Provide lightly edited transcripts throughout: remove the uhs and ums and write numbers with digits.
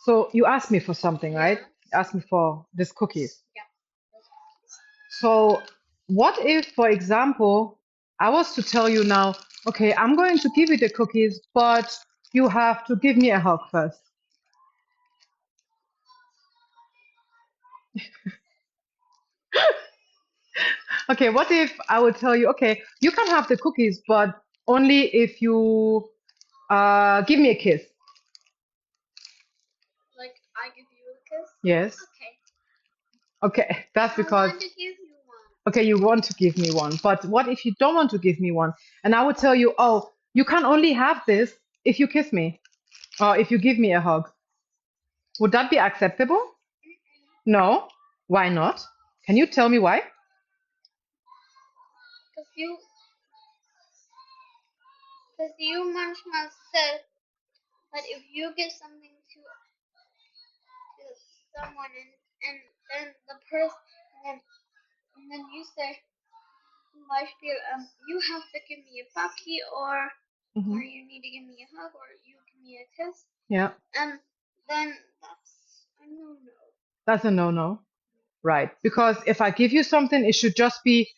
So you asked me for something, right? Yeah. You asked me for these cookies. Yeah. So what if, for example, I was to tell you now, okay, I'm going to give you the cookies, but you have to give me a hug first. Okay, what if I would tell you, okay, you can have the cookies, but only if you give me a kiss. Like I give you a kiss. Yes. Okay. Okay, that's I because, want to give you one. okay, you want to give me one, but what if you don't want to give me one? And I would tell you, oh, you can only have this if you kiss me or if you give me a hug. Would that be acceptable? No. Why not? Can you tell me why? Cause you manchmal said that if you give something to someone and then the person and then you say Beispiel, you have to give me a bucky or Hmm. you need to give me a hug or you give me a kiss. Yeah, Then that's a no. that's a no-no, right? Because if I give you something, it should just be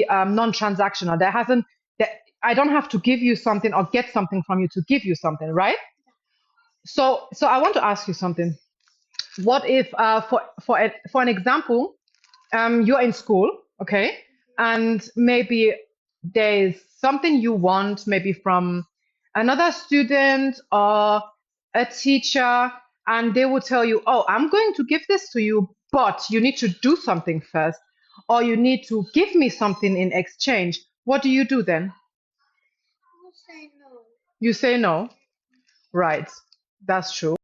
non-transactional. That I don't have to give you something or get something from you to give you something, right? So I want to ask you something. What if, for an example, you're in school, okay, and maybe there's something you want, maybe from another student or a teacher, and they will tell you, "Oh, I'm going to give this to you, but you need to do something first, or you need to give me something in exchange." What do you do then? I'll say no. You say no, right? That's true.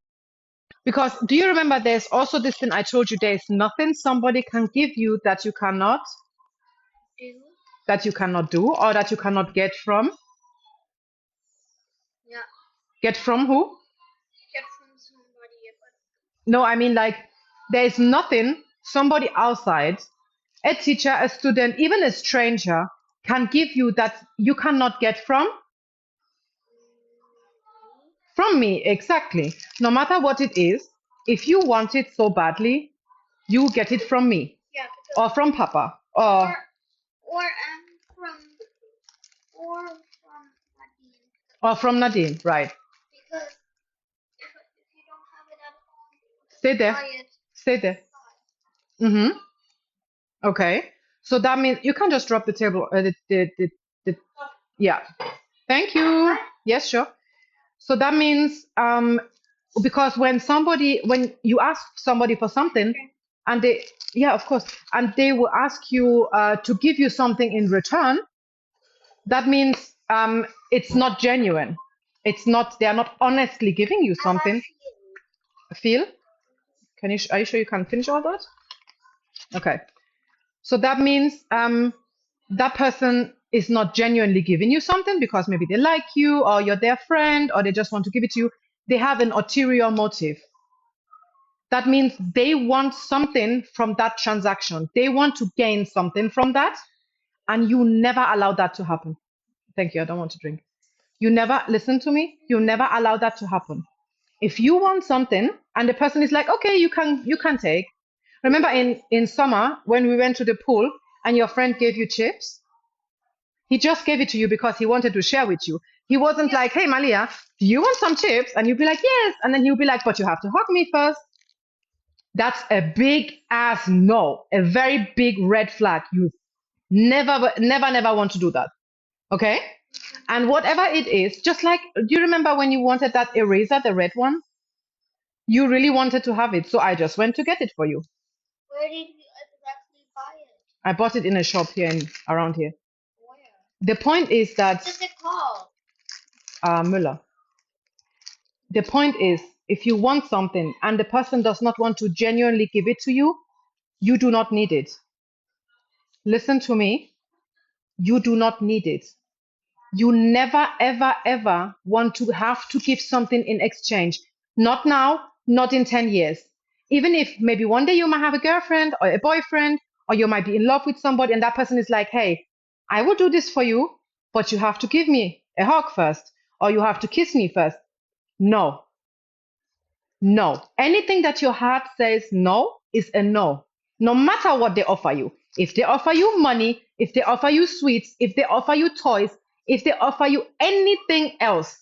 Because do you remember there's also this thing I told you, there's nothing somebody can give you Do? that you cannot do or that you cannot get from. Yeah. Get from who? Get from somebody, but No, I mean like there's nothing somebody outside, a teacher, a student, even a stranger can give you that you cannot get from me. Exactly. No matter what it is, if you want it so badly, you get it from me yeah, or from Papa or from Nadine. or from Nadine, right? Because if you don't have it at home, Stay there. buy it. Stay there. Mm-hmm. Okay. So that means you can just drop the table. The yeah. Thank you. Yes, sure. So that means because when you ask somebody for something and they, yeah, of course, and they will ask you to give you something in return, that means it's not genuine. It's not, they are not honestly giving you something. Feel? Are you sure you can finish all that? Okay. So that means that person is not genuinely giving you something because maybe they like you or you're their friend or they just want to give it to you. They have an ulterior motive. That means they want something from that transaction. They want to gain something from that, and you never allow that to happen. Thank you. I don't want to drink. You never listen to me. You never allow that to happen. If you want something and the person is like, okay, you can take. Remember in summer when we went to the pool and your friend gave you chips? He just gave it to you because he wanted to share with you. He wasn't like, hey Malia, do you want some chips? And you'd be like, yes. And then he'll be like, but you have to hug me first. That's a big ass no, a very big red flag. You never want to do that. Okay? And whatever it is, just like, do you remember when you wanted that eraser, the red one? You really wanted to have it, so I just went to get it for you. Where did you exactly buy it? I bought it in a shop here around here. Where? The point is that What's it called? Müller. The point is, if you want something and the person does not want to genuinely give it to you, you do not need it. Listen to me. You do not need it. You never, ever, ever want to have to give something in exchange. Not now, not in 10 years. Even if maybe one day you might have a girlfriend or a boyfriend, or you might be in love with somebody, and that person is like, hey, I will do this for you, but you have to give me a hug first, or you have to kiss me first. No. No. Anything that your heart says no is a no. No matter what they offer you. If they offer you money, if they offer you sweets, if they offer you toys, if they offer you anything else,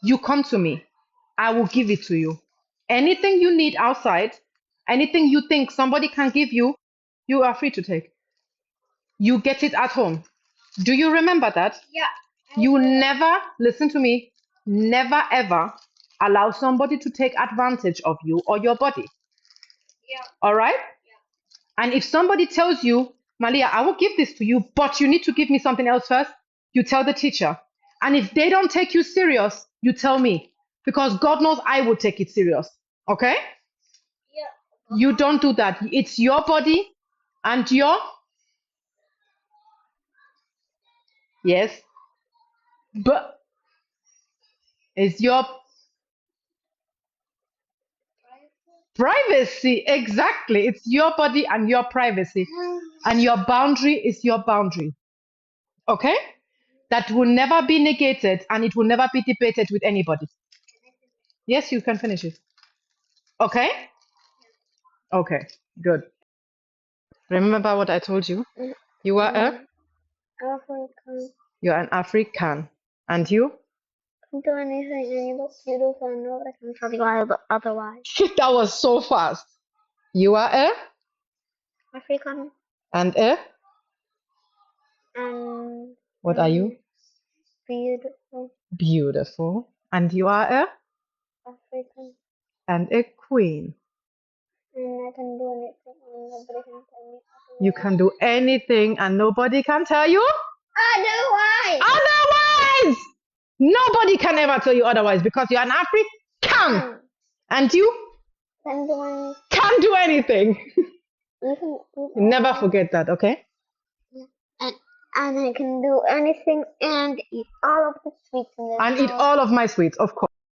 you come to me. I will give it to you. Anything you need outside, anything you think somebody can give you, you are free to take. You get it at home. Do you remember that? Yeah. You never, listen to me, never ever allow somebody to take advantage of you or your body. Yeah. All right? And if somebody tells you, Malia, I will give this to you, but you need to give me something else first, you tell the teacher. And if they don't take you serious, you tell me. Because God knows I will take it serious. Okay? Yeah. You don't do that. It's your body and your. Yes. But it's your privacy. Exactly. It's your body and your privacy. And your boundary is your boundary. Okay? That will never be negated and it will never be debated with anybody. Yes, you can finish it. Okay? Okay, good. Remember what I told you? You are a? African. You're an African. And you? Can't do anything and you look beautiful and nobody can tell you otherwise. That was so fast. You are a? African And a? and What are you? beautiful. Beautiful. And you are a? African. And a queen. And I can do anything and nobody can tell me You otherwise. can do anything and nobody can tell you Otherwise! otherwise. Nobody can ever tell you otherwise because you're an African. And you Can do anything. can't do anything. You can eat Never forget that, okay? and I can do anything and eat all of the sweets in this And eat house. all of my sweets, of course.